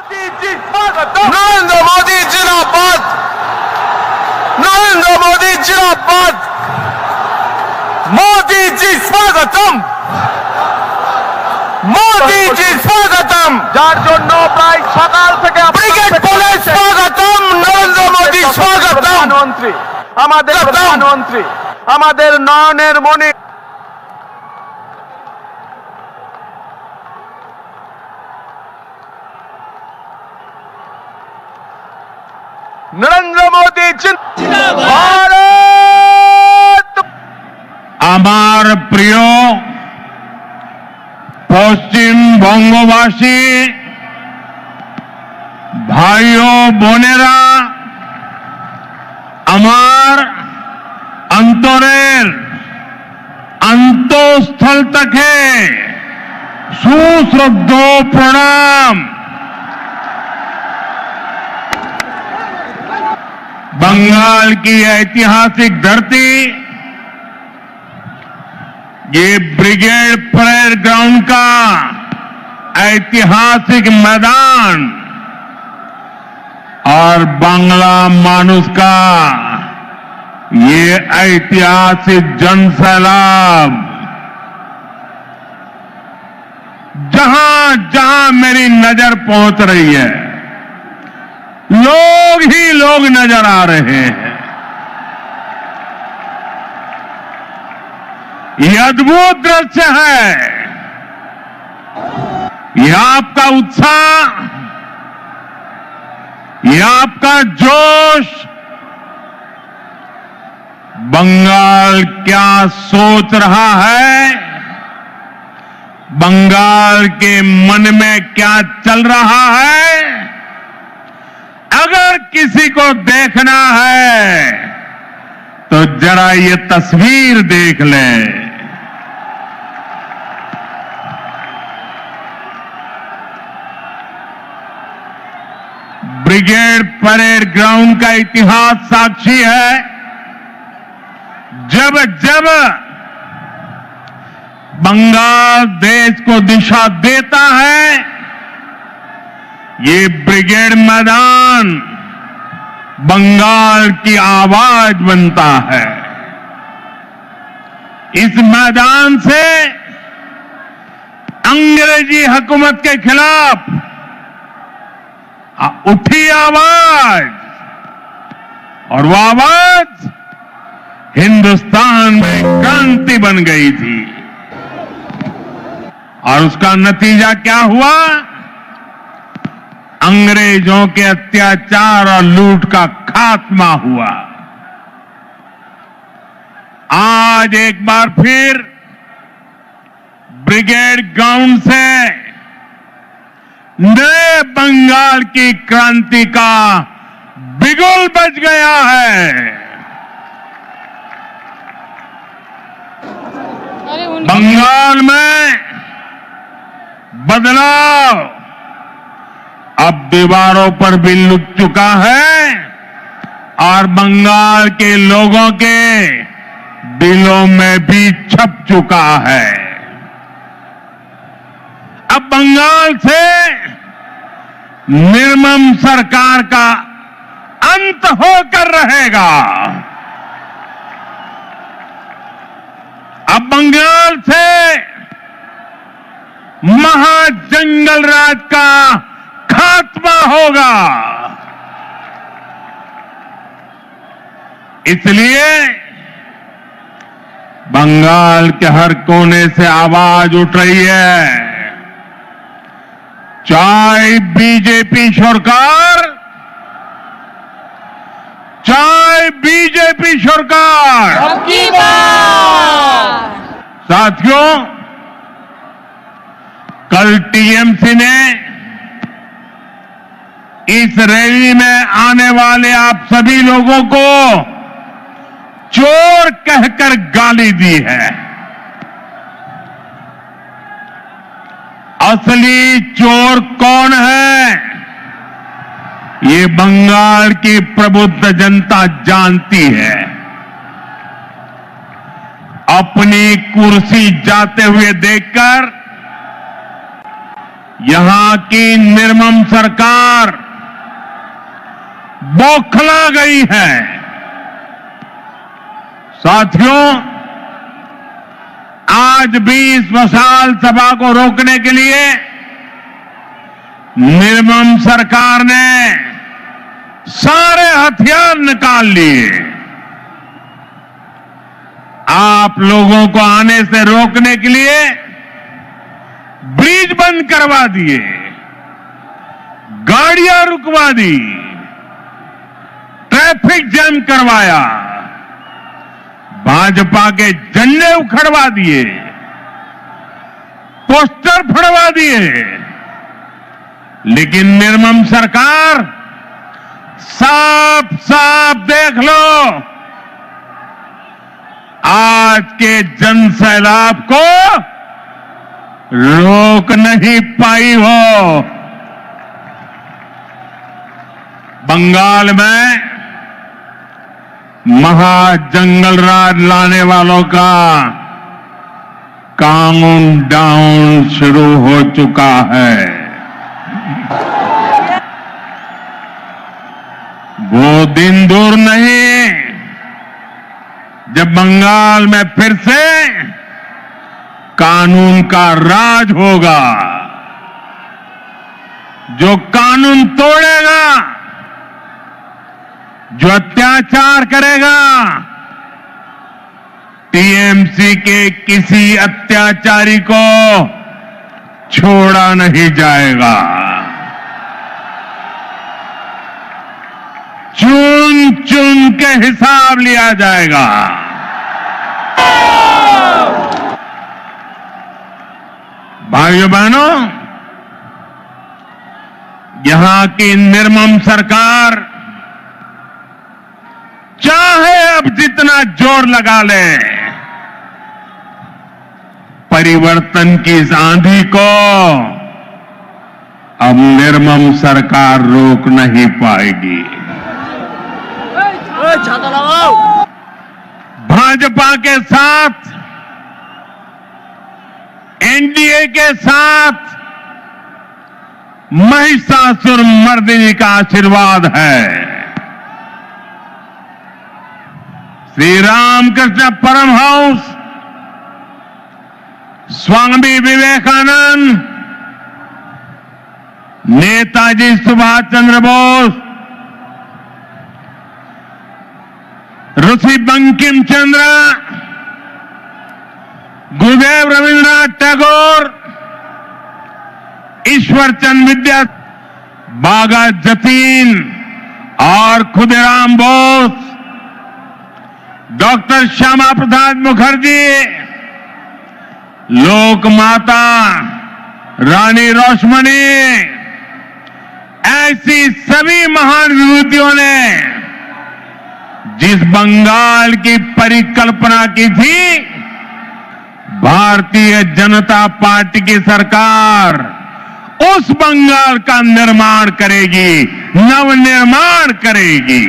नरेंद्र मोदी जिंदाबाद, नरेंद्र मोदी जिंदाबाद, मोदी जी स्वागतम, मोदी जी स्वागतम, যার জন্য প্রায় সকাল থেকে ব্রিগেড পুলিশ স্বাগতম, নরেন্দ্র মোদি স্বাগতম, প্রধানমন্ত্রী আমাদের প্রধানমন্ত্রী আমাদের নয়নের মণি নরেন্দ্র মোদি ভারত আমার প্রিয় পশ্চিমবঙ্গবাসী ভাই ও বোনেরা, আমার অন্তরের অন্তঃস্থল থেকে সুশ্রদ্ধ প্রणाम। बंगाल की ऐतिहासिक धरती, ये ब्रिगेड परेड ग्राउंड का ऐतिहासिक मैदान और बांग्ला मानुष का ये ऐतिहासिक जनसैलाब, जहां जहां मेरी नजर पहुंच रही है, लोग ही लोग नजर आ रहे हैं। ये अद्भुत दृश्य है। ये आपका उत्साह, ये आपका जोश, बंगाल क्या सोच रहा है, बंगाल के मन में क्या चल रहा है, अगर किसी को देखना है तो जरा ये तस्वीर देख ले। ब्रिगेड परेड ग्राउंड का इतिहास साक्षी है, जब जब बंगाल देश को दिशा देता है, ये ब्रिगेड मैदान बंगाल की आवाज बनता है। इस मैदान से अंग्रेजी हुकूमत के खिलाफ उठी आवाज, और वो आवाज हिंदुस्तान में क्रांति बन गई थी। और उसका नतीजा क्या हुआ? अंग्रेजों के अत्याचार और लूट का खात्मा हुआ। आज एक बार फिर ब्रिगेड ग्राउंड से नए बंगाल की क्रांति का बिगुल बज गया है। बंगाल में बदलाव अब दीवारों पर भी लुक चुका है और बंगाल के लोगों के दिलों में भी छप चुका है। अब बंगाल से निर्मम सरकार का अंत होकर रहेगा। अब बंगाल से महाजंगल राज का खात्मा होगा। इसलिए बंगाल के हर कोने से आवाज उठ रही है, चाहे बीजेपी सरकार, चाहे बीजेपी सरकार। साथियों, कल टीएमसी ने इस रैली में आने वाले आप सभी लोगों को चोर कहकर गाली दी है। असली चोर कौन है, ये बंगाल की प्रबुद्ध जनता जानती है। अपनी कुर्सी जाते हुए देखकर यहां की निर्मम सरकार बौखला गई है। साथियों, आज भी इस मशाल सभा को रोकने के लिए निर्मम सरकार ने सारे हथियार निकाल लिए। आप लोगों को आने से रोकने के लिए ब्रिज बंद करवा दिए, गाड़ियां रुकवा दी, ट्रैफिक जैम करवाया, भाजपा के झंडे उखड़वा दिए, पोस्टर फड़वा दिए। लेकिन निर्मम सरकार, साफ साफ देख लो, आज के जन सैलाब को रोक नहीं पाई हो। बंगाल में महाजंगल राज लाने वालों का काउंटडाउन शुरू हो चुका है। वो दिन दूर नहीं जब बंगाल में फिर से कानून का राज होगा। जो कानून तोड़ेगा, जो अत्याचार करेगा, टीएमसी के किसी अत्याचारी को छोड़ा नहीं जाएगा। चुन चुन के हिसाब लिया जाएगा। भाइयों बहनों, यहां की निर्मम सरकार चाहे अब जितना जोर लगा ले, परिवर्तन की इस आंधी को अब निर्मम सरकार रोक नहीं पाएगी। भाजपा के साथ, एनडीए के साथ महिषासुर मर्दिनी का आशीर्वाद है। श्री रामकृष्ण परमहंस, स्वामी विवेकानंद, नेताजी सुभाष चंद्र बोस, ऋषि बंकिम चंद्र, गुरुदेव रविन्द्रनाथ टैगोर, ईश्वर चंद विद्या, बागा जतीन और खुदीराम बोस, डॉक्टर श्यामा प्रसाद मुखर्जी, लोक माता रानी रोशमणी, ऐसी सभी महान विभूतियों ने जिस बंगाल की परिकल्पना की थी, भारतीय जनता पार्टी की सरकार उस बंगाल का निर्माण करेगी, नवनिर्माण करेगी।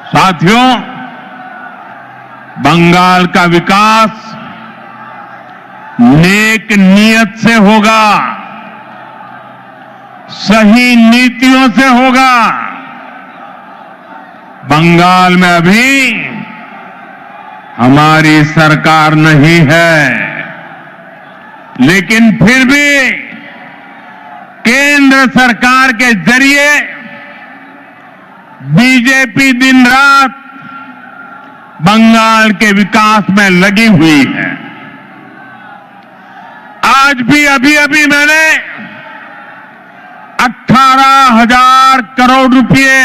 साथियों, बंगाल का विकास नेक नियत से होगा, सही नीतियों से होगा। बंगाल में अभी हमारी सरकार नहीं है, लेकिन फिर भी केंद्र सरकार के जरिए बीजेपी दिन रात बंगाल के विकास में लगी हुई है। आज भी अभी मैंने 18,000 करोड़ रुपए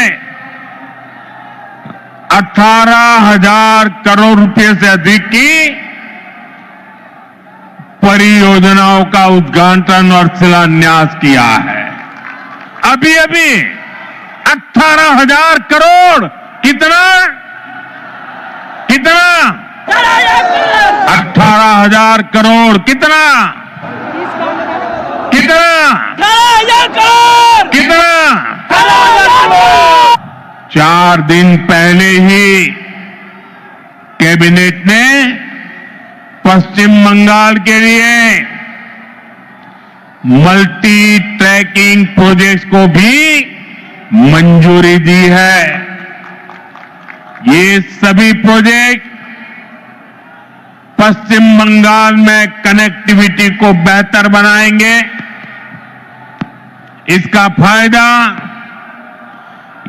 18,000 करोड़ रुपए से अधिक की परियोजनाओं का उद्घाटन और शिलान्यास किया है। अभी 18,000 करोड़ कितना 18,000 करोड़ कितना 4 दिन पहले ही कैबिनेट ने पश्चिम बंगाल के लिए मल्टी ट्रैकिंग प्रोजेक्ट्स को भी मंजूरी दी है। ये सभी प्रोजेक्ट पश्चिम बंगाल में कनेक्टिविटी को बेहतर बनाएंगे। इसका फायदा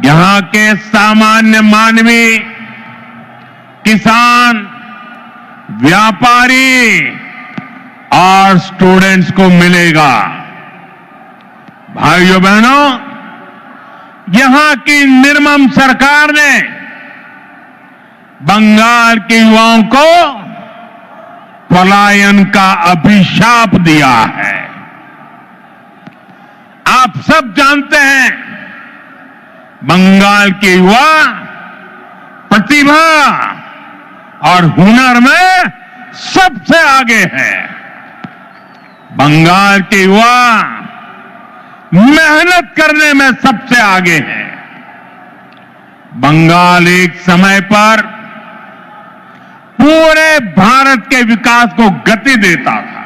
यहां के सामान्य मानवी, किसान, व्यापारी और स्टूडेंट्स को मिलेगा। भाइयों बहनों, यहां की निर्मम सरकार ने बंगाल के युवाओं को पलायन का अभिशाप दिया है। आप सब जानते हैं, बंगाल के युवा प्रतिभा और हुनर में सबसे आगे है। बंगाल के युवा मेहनत करने में सबसे आगे है। बंगाल एक समय पर पूरे भारत के विकास को गति देता था।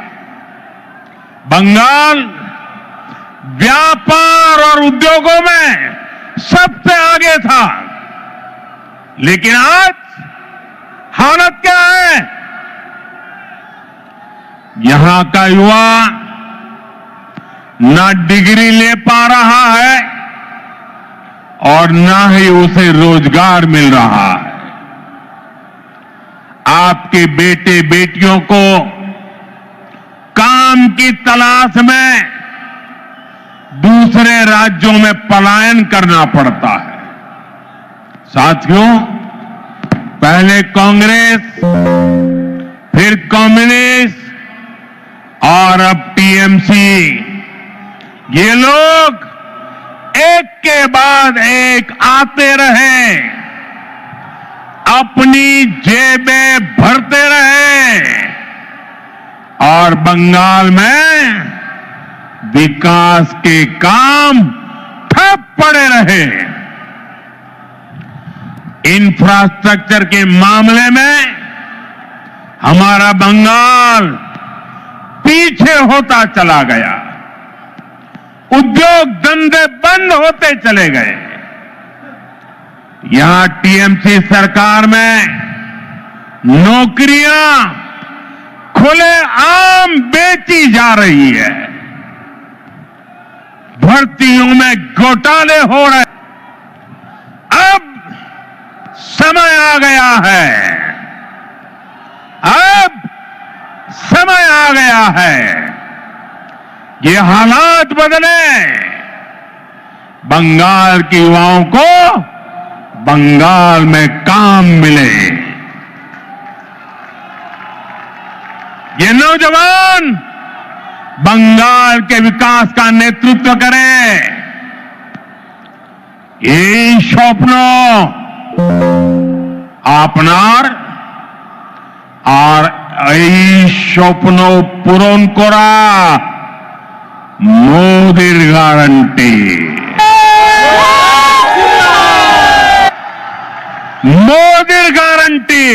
बंगाल व्यापार और उद्योगों में सबसे आगे था। लेकिन आज हालत क्या है? यहां का युवा ना डिग्री ले पा रहा है और ना ही उसे रोजगार मिल रहा है। आपके बेटे बेटियों को काम की तलाश में दूसरे राज्यों में पलायन करना पड़ता है। साथियों, पहले कांग्रेस, फिर कम्युनिस्ट और अब टीएमसी, ये लोग एक के बाद एक आते रहे, अपनी जेबें भरते रहे और बंगाल में विकास के काम ठप पड़े रहे। इंफ्रास्ट्रक्चर के मामले में हमारा बंगाल पीछे होता चला गया। उद्योग धंधे बंद होते चले गए। यहां टीएमसी सरकार में नौकरियां खुलेआम बेची जा रही है। भर्तियों में घोटाले हो रहे। अब समय आ गया है। अब समय आ गया है। ये हालात बदले। बंगाल के युवाओं को बंगाल में काम मिले। ये नौजवान बंगाल के विकास का नेतृत्व करें। এই স্বপ্ন আপনার আর এই স্বপ্ন পূরণ করা মোদির গ্যারান্টি। মোদির গ্যারান্টি।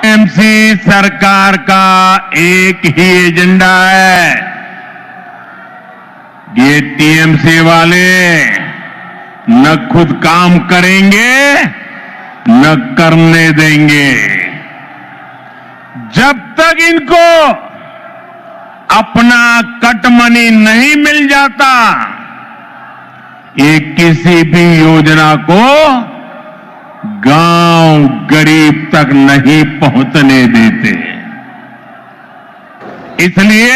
टीएमसी सरकार का एक ही एजेंडा है। ये टीएमसी वाले न खुद काम करेंगे न करने देंगे। जब तक इनको अपना कट मनी नहीं मिल जाता, ये किसी भी योजना को गांव गरीब तक नहीं पहुंचने देते। इसलिए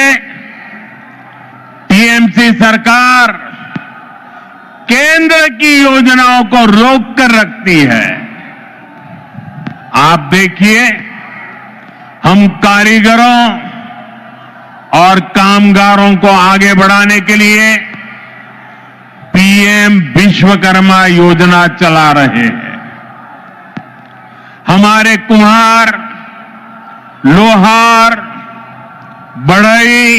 टीएमसी सरकार केंद्र की योजनाओं को रोक कर रखती है। आप देखिए, हम कारीगरों और कामगारों को आगे बढ़ाने के लिए पीएम विश्वकर्मा योजना चला रहे हैं। हमारे कुम्हार, लोहार, बढ़ई,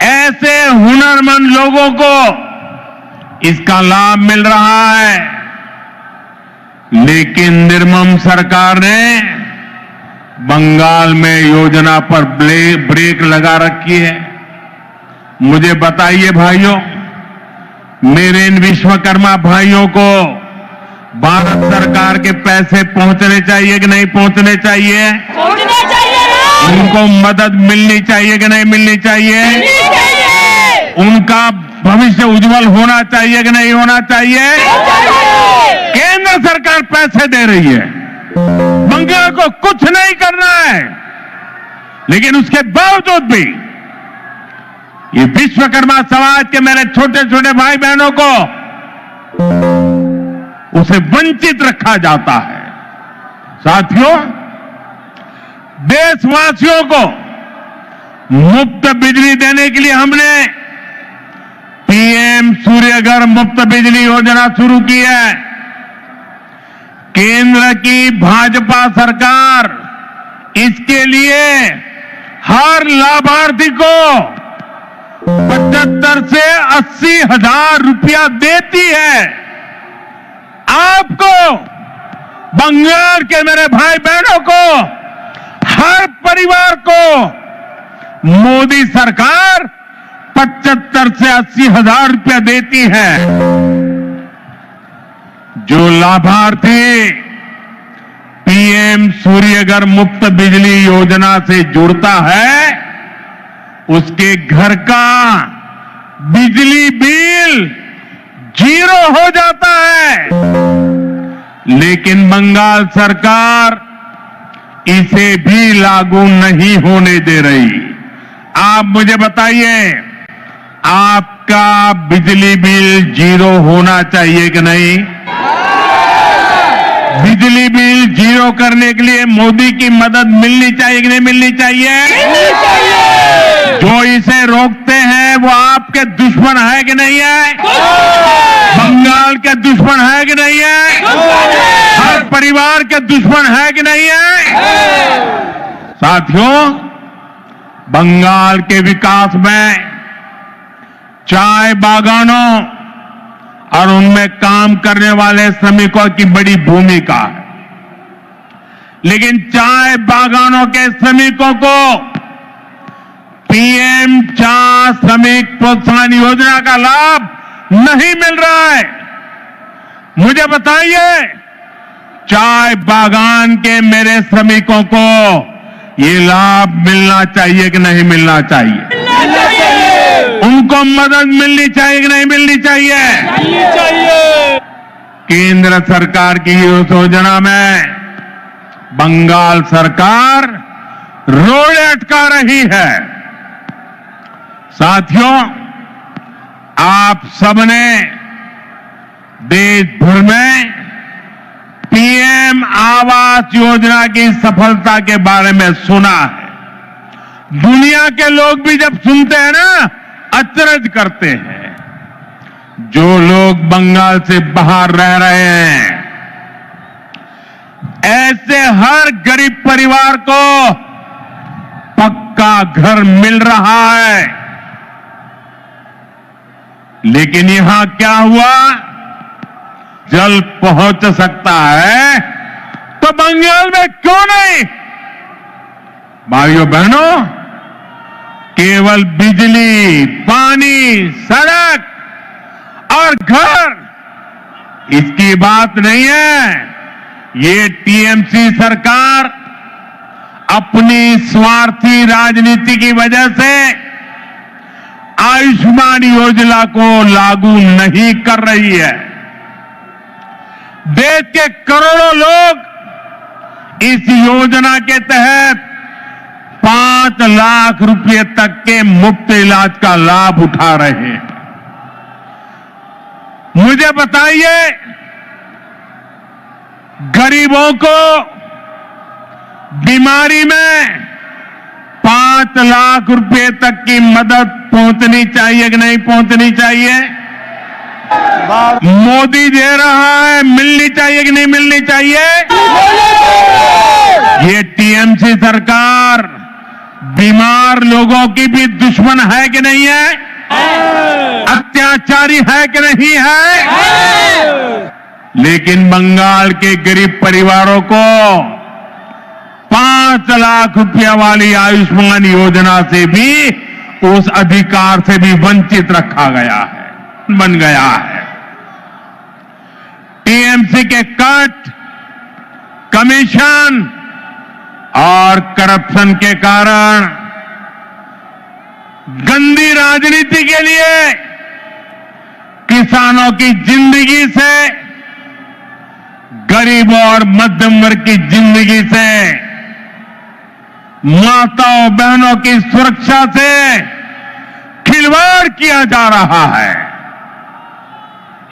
ऐसे हुनरमंद लोगों को इसका लाभ मिल रहा है। लेकिन निर्मम सरकार ने बंगाल में योजना पर ब्रेक लगा रखी है। मुझे बताइए भाइयों, मेरे इन विश्वकर्मा भाइयों को भारत सरकार के पैसे पहुंचने चाहिए कि नहीं पहुंचने चाहिए? पहुंचने चाहिए ना? उनको मदद मिलनी चाहिए कि नहीं मिलनी चाहिए? मिलनी चाहिए। उनका भविष्य उज्जवल होना चाहिए कि नहीं होना चाहिए? केंद्र सरकार पैसे दे रही है, बंगाल को कुछ नहीं करना है, लेकिन उसके बावजूद भी ये विश्वकर्मा समाज के मेरे छोटे छोटे भाई बहनों को उसे वंचित रखा जाता है। साथियों, देशवासियों को मुफ्त बिजली देने के लिए हमने पीएम सूर्यघर मुफ्त बिजली योजना शुरू की है। केंद्र की भाजपा सरकार इसके लिए हर लाभार्थी को 75 से 80 हजार रुपया देती है। आपको, बंगाल के मेरे भाई बहनों को, हर परिवार को मोदी सरकार 75 से 80 हजार रुपया देती है। जो लाभार्थी पीएम सूर्यघर मुफ्त बिजली योजना से जुड़ता है, उसके घर का बिजली बिल 0 हो जाता है। लेकिन बंगाल सरकार इसे भी लागू नहीं होने दे रही। आप मुझे बताइए, आपका बिजली बिल 0 होना चाहिए कि नहीं? बिजली बिल 0 करने के लिए मोदी की मदद मिलनी चाहिए कि नहीं मिलनी चाहिए? मिलनी चाहिए। जो इसे रोकते हैं वो आपके दुश्मन है कि नहीं है? बंगाल के दुश्मन है कि नहीं है? हर परिवार के दुश्मन है कि नहीं है? साथियों, बंगाल के विकास में चाय बागानों और उनमें काम करने वाले श्रमिकों की बड़ी भूमिका है। लेकिन चाय बागानों के श्रमिकों को पीएम चाय श्रमिक प्रोत्साहन योजना का लाभ नहीं मिल रहा है। मुझे बताइए, चाय बागान के मेरे श्रमिकों को ये लाभ मिलना चाहिए कि नहीं मिलना चाहिए? उनको मदद मिलनी चाहिए कि नहीं मिलनी चाहिए? चाहिए। केंद्र सरकार की योजना में बंगाल सरकार रोड़े अटका रही है। साथियों, आप सबने देश भर में पीएम आवास योजना की सफलता के बारे में सुना है। दुनिया के लोग भी जब सुनते हैं ना, अचरज करते हैं। जो लोग बंगाल से बाहर रह रहे हैं, ऐसे हर गरीब परिवार को पक्का घर मिल रहा है। लेकिन यहां क्या हुआ? जल पहुंच सकता है तो बंगाल में क्यों नहीं? भाइयों बहनों, केवल बिजली, पानी, सड़क और घर इसकी बात नहीं है। ये टीएमसी सरकार अपनी स्वार्थी राजनीति की वजह से आयुष्मान योजना को लागू नहीं कर रही है। देश के करोड़ों लोग इस योजना के तहत 5 लाख रुपए तक के मुफ्त इलाज का लाभ उठा रहे हैं। मुझे बताइए, गरीबों को बीमारी में 5 लाख रुपए तक की मदद पहुंचनी चाहिए कि नहीं पहुंचनी चाहिए? मोदी दे रहा है, मिलनी चाहिए कि नहीं मिलनी चाहिए? ये टीएमसी सरकार बीमार लोगों की भी दुश्मन है कि नहीं है? अत्याचारी है कि नहीं है? लेकिन बंगाल के गरीब परिवारों को 5 लाख रुपया वाली आयुष्मान योजना से भी उस अधिकार से भी वंचित रखा गया है, बन गया है। टीएमसी के कट, कमीशन और करप्शन के कारण गंदी राजनीति के लिए किसानों की जिंदगी से, गरीबों और मध्यम वर्ग की जिंदगी से, माताओं बहनों की सुरक्षा से खिलवाड़ किया जा रहा है।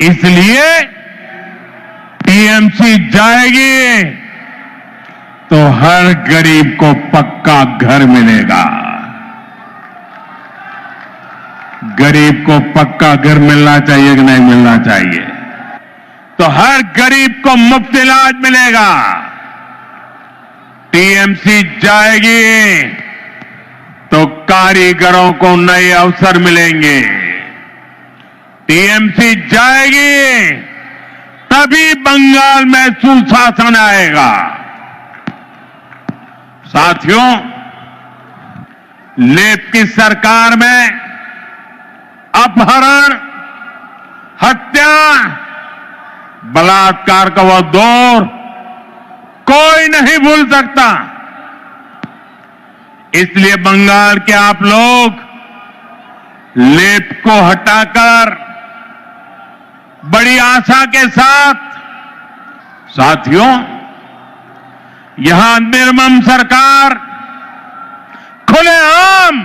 इसलिए टीएमसी जाएगी तो हर गरीब को पक्का घर मिलेगा। गरीब को पक्का घर मिलना चाहिए कि नहीं मिलना चाहिए? तो हर गरीब को मुफ्त इलाज मिलेगा। टीएमसी जाएगी तो कारीगरों को नए अवसर मिलेंगे। टीएमसी जाएगी तभी बंगाल में सुशासन आएगा। साथियों, लेफ्ट की सरकार में अपहरण, हत्या, बलात्कार का वह दौर कोई नहीं भूल सकता। इसलिए बंगाल के आप लोग लेफ्ट को हटाकर बड़ी आशा के साथ, साथियों, यहां निर्मम सरकार खुलेआम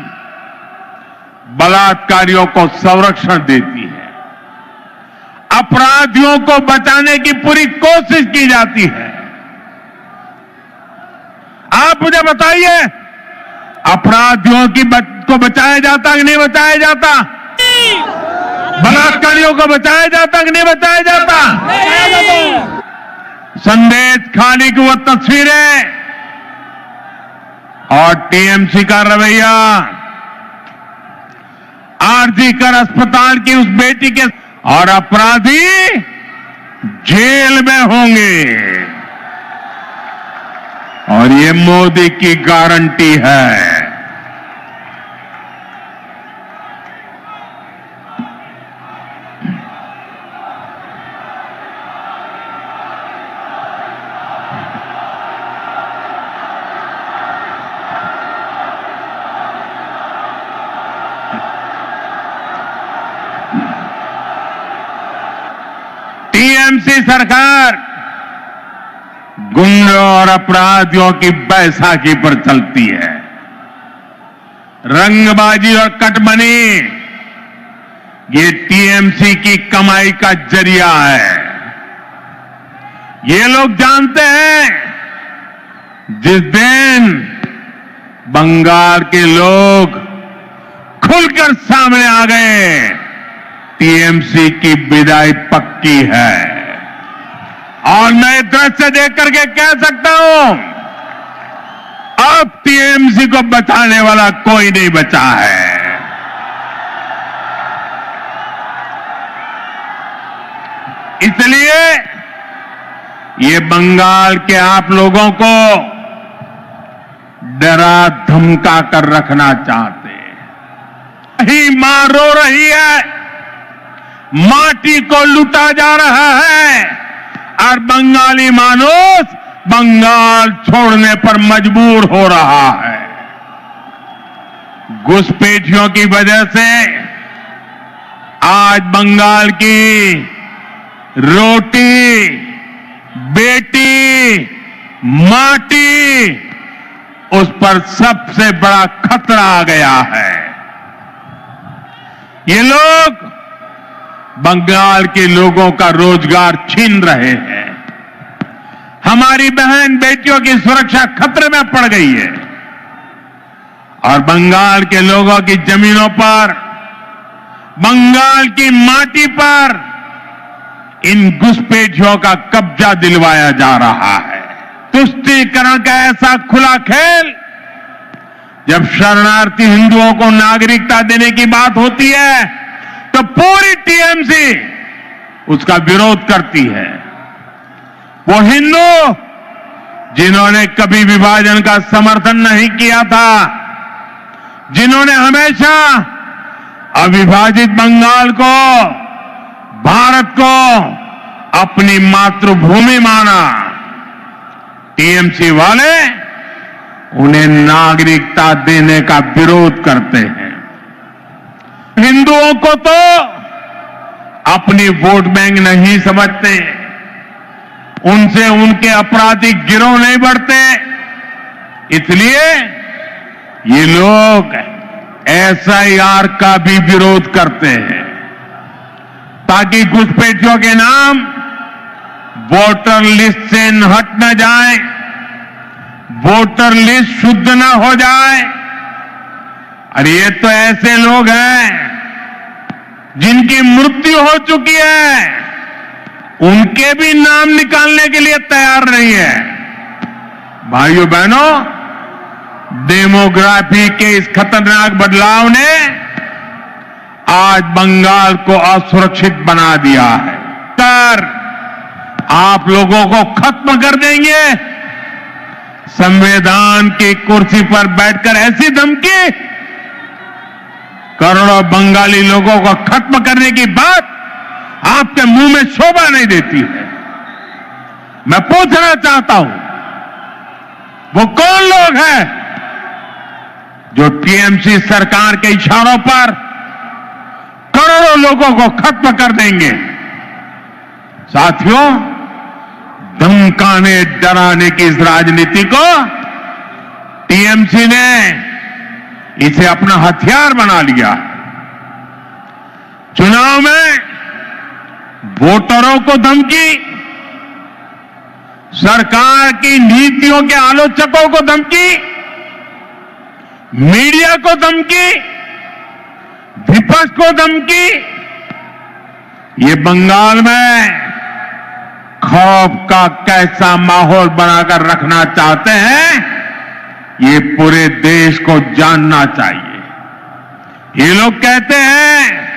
बलात्कारियों को संरक्षण देती है। अपराधियों को बचाने की पूरी कोशिश की जाती है। आप मुझे बताइए, अपराधियों को बचाया जाता कि नहीं बचाया जाता? बलात्कारियों को बचाया जाता कि नहीं बचाया जाता? संदेश खाने की वो तस्वीरें और टीएमसी का रवैया, आरजी कर अस्पताल की उस बेटी के, और अपराधी जेल में होंगे। और ये मोदी की गारंटी है। टीएमसी सरकार गुंडों और अपराधियों की बैसाखी पर चलती है। रंगबाजी और कटमनी ये टीएमसी की कमाई का जरिया है। ये लोग जानते हैं, जिस दिन बंगाल के लोग खुलकर सामने आ गए, टीएमसी की विदाई पक्की है। और मैं दृश्य देख करके कह सकता हूं, अब टीएमसी को बचाने वाला कोई नहीं बचा है। इसलिए ये बंगाल के आप लोगों को डरा धमका कर रखना चाहते हैं। ही मां रो रही है, माटी को लूटा जा रहा है और बंगाली मानुष बंगाल छोड़ने पर मजबूर हो रहा है। घुसपैठियों की वजह से आज बंगाल की रोटी, बेटी, माटी, उस पर सबसे बड़ा खतरा आ गया है। ये लोग बंगाल के लोगों का रोजगार छीन रहे हैं। हमारी बहन बेटियों की सुरक्षा खतरे में पड़ गई है और बंगाल के लोगों की जमीनों पर, बंगाल की माटी पर इन घुसपैठियों का कब्जा दिलवाया जा रहा है। तुष्टीकरण का ऐसा खुला खेल जब शरणार्थी हिंदुओं को नागरिकता देने की बात होती है तो पूरी टीएमसी उसका विरोध करती है। वो हिंदू जिन्होंने कभी विभाजन का समर्थन नहीं किया था, जिन्होंने हमेशा अविभाजित बंगाल को, भारत को अपनी मातृभूमि माना, टीएमसी वाले उन्हें नागरिकता देने का विरोध करते हैं। हिंदुओं को तो अपनी वोट बैंक नहीं समझते, उनसे उनके आपराधिक गिरोह नहीं बढ़ते, इसलिए ये लोग एसआईआर का भी विरोध करते हैं ताकि घुसपैठियों के नाम वोटर लिस्ट से हट न जाए, वोटर लिस्ट शुद्ध न हो जाए। अरे ये तो ऐसे लोग हैं जिनकी मृत्यु हो चुकी है, उनके भी नाम निकालने के लिए तैयार नहीं है। भाइयों बहनों, डेमोग्राफी के इस खतरनाक बदलाव ने आज बंगाल को असुरक्षित बना दिया है। सर, आप लोगों को खत्म कर देंगे। संविधान की कुर्सी पर बैठकर ऐसी धमकी, करोड़ों बंगाली लोगों को खत्म करने की बात आपके मुंह में शोभा नहीं देती है। मैं पूछना चाहता हूं, वो कौन लोग हैं जो टीएमसी सरकार के इशारों पर करोड़ों लोगों को खत्म कर देंगे? साथियों, धमकाने डराने की इस राजनीति को टीएमसी ने इसे अपना हथियार बना लिया। चुनाव में वोटरों को धमकी, सरकार की नीतियों के आलोचकों को धमकी, मीडिया को धमकी, विपक्ष को धमकी। ये बंगाल में खौफ का कैसा माहौल बनाकर रखना चाहते हैं, ये पूरे देश को जानना चाहिए। ये लोग कहते हैं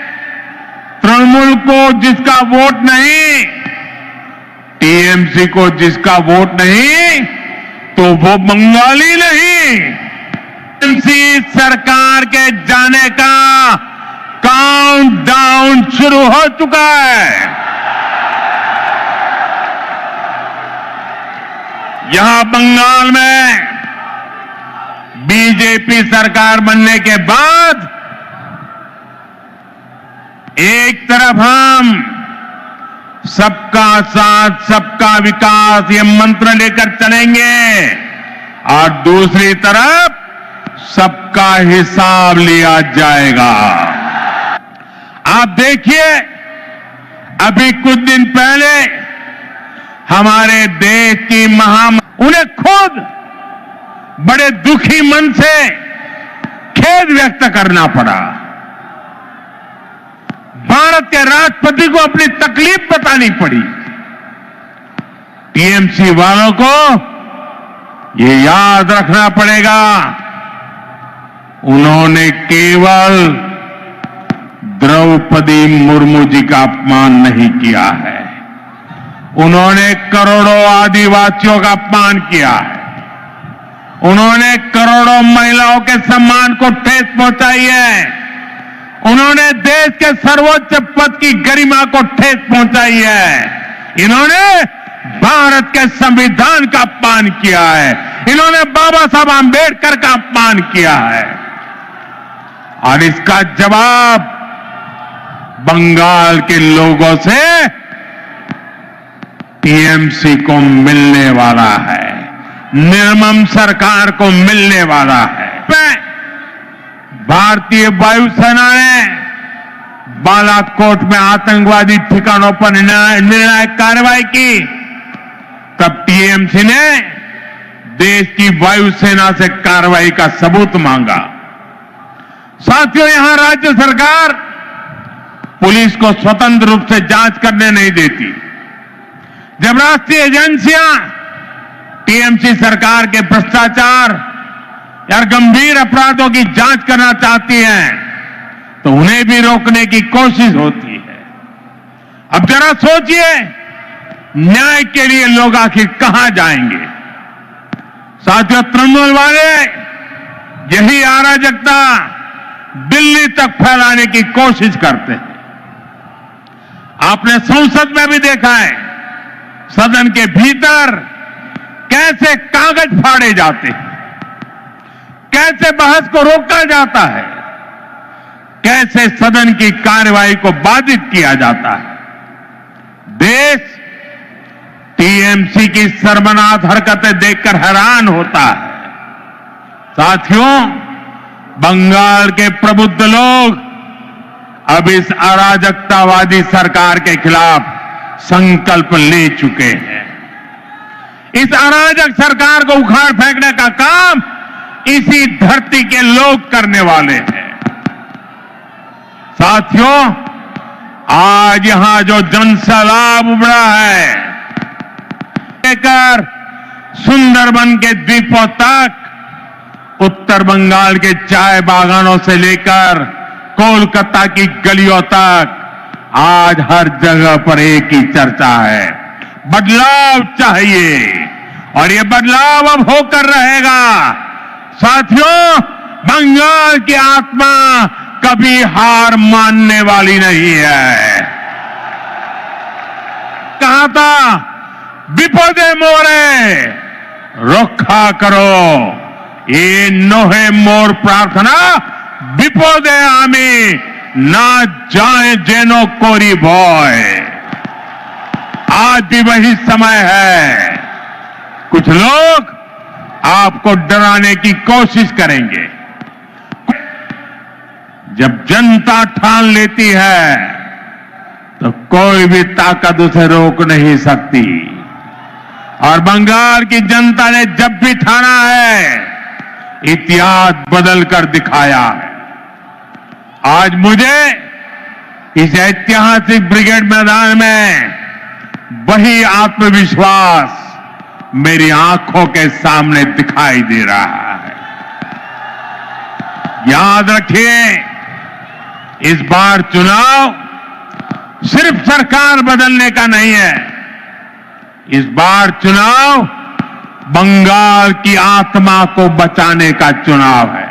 तृणमूल को जिसका वोट नहीं, टीएमसी को जिसका वोट नहीं, तो वो बंगाली नहीं। टीएमसी सरकार के जाने का काउंटडाउन शुरू हो चुका है। यहां बंगाल में बीजेपी सरकार बनने के बाद एक तरफ हम सबका साथ सबका विकास ये मंत्र लेकर चलेंगे और दूसरी तरफ सबका हिसाब लिया जाएगा। आप देखिए, अभी कुछ दिन पहले हमारे देश की उन्हें खुद बड़े दुखी मन से खेद व्यक्त करना पड़ा। भारत के राष्ट्रपति को अपनी तकलीफ बतानी पड़ी। टीएमसी वालों को ये याद रखना पड़ेगा, उन्होंने केवल द्रौपदी मुर्मू जी का अपमान नहीं किया है, उन्होंने करोड़ों आदिवासियों का अपमान किया है, उन्होंने करोड़ों महिलाओं के सम्मान को ठेस पहुंचाई है, उन्होंने देश के सर्वोच्च पद की गरिमा को ठेस पहुंचाई है, इन्होंने भारत के संविधान का अपमान किया है, इन्होंने बाबा साहब आंबेडकर का अपमान किया है। और इसका जवाब बंगाल के लोगों से टीएमसी को मिलने वाला है, निर्मम सरकार को मिलने वाला है। भारतीय वायुसेना ने बालाकोट में आतंकवादी ठिकानों पर निर्णायक कार्रवाई की, तब टीएमसी ने देश की वायुसेना से कार्रवाई का सबूत मांगा। साथियों, यहां राज्य सरकार पुलिस को स्वतंत्र रूप से जांच करने नहीं देती। जब राष्ट्रीय एजेंसियां टीएमसी सरकार के भ्रष्टाचार या गंभीर अपराधों की जांच करना चाहती हैं तो उन्हें भी रोकने की कोशिश होती है। अब जरा सोचिए, न्याय के लिए लोग आखिर कहां जाएंगे? साथियों, तृणमूल वाले यही अराजकता दिल्ली तक फैलाने की कोशिश करते हैं। आपने संसद में भी देखा है, सदन के भीतर कैसे कागज फाड़े जाते हैं, कैसे बहस को रोका जाता है, कैसे सदन की कार्यवाही को बाधित किया जाता है। देश टीएमसी की शर्मनाक हरकतें देखकर हैरान होता है। साथियों, बंगाल के प्रबुद्ध लोग अब इस अराजकतावादी सरकार के खिलाफ संकल्प ले चुके हैं। इस अराजक सरकार को उखाड़ फेंकने का काम इसी धरती के लोग करने वाले हैं। साथियों, आज यहां जो जनसैलाब उमड़ा है, लेकर सुंदरबन के द्वीपों तक, उत्तर बंगाल के चाय बागानों से लेकर कोलकाता की गलियों तक, आज हर जगह पर एक ही चर्चा है, बदलाव चाहिए और ये बदलाव अब होकर रहेगा। साथियों, बंगाल की आत्मा कभी हार मानने वाली नहीं है। कहा था, विपदे मोरे रखा करो, ये नोहे मोर प्रार्थना विपदे आमी ना जाए जेनो कोरी भय। आज भी वही समय है। कुछ लोग आपको डराने की कोशिश करेंगे। जब जनता ठान लेती है तो कोई भी ताकत उसे रोक नहीं सकती। और बंगाल की जनता ने जब भी ठाना है, इतिहास बदल कर दिखाया है। आज मुझे इस ऐतिहासिक ब्रिगेड मैदान में वही आत्मविश्वास मेरी आंखों के सामने दिखाई दे रहा है। याद रखिए, इस बार चुनाव सिर्फ सरकार बदलने का नहीं है। इस बार चुनाव बंगाल की आत्मा को बचाने का चुनाव है।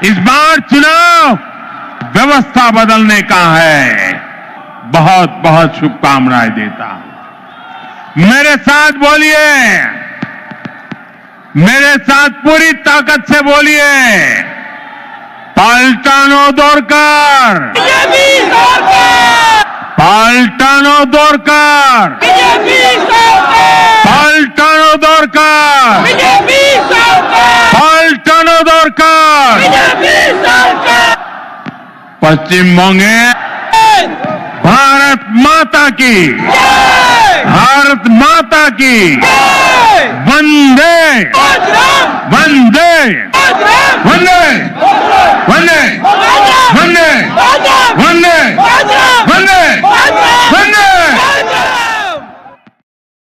इस बार चुनाव व्यवस्था बदलने का है। बहुत बहुत शुभकामनाएं देता हूं। मेरे साथ बोलिए, मेरे साथ पूरी ताकत से बोलिए, पाल्टानो दोरकर, बीजेपी सरकार, पाल्टानो दोरकर, बीजेपी सरकार, पाल्टानो दोरकर, बीजेपी सरकार, पाल्टानो दोरकर। बीजेपी सरकार। पश्चिम बंगाल भारत माता की, जय भारत माता की, जय वंदे मातरम, वंदे मातरम, वंदे।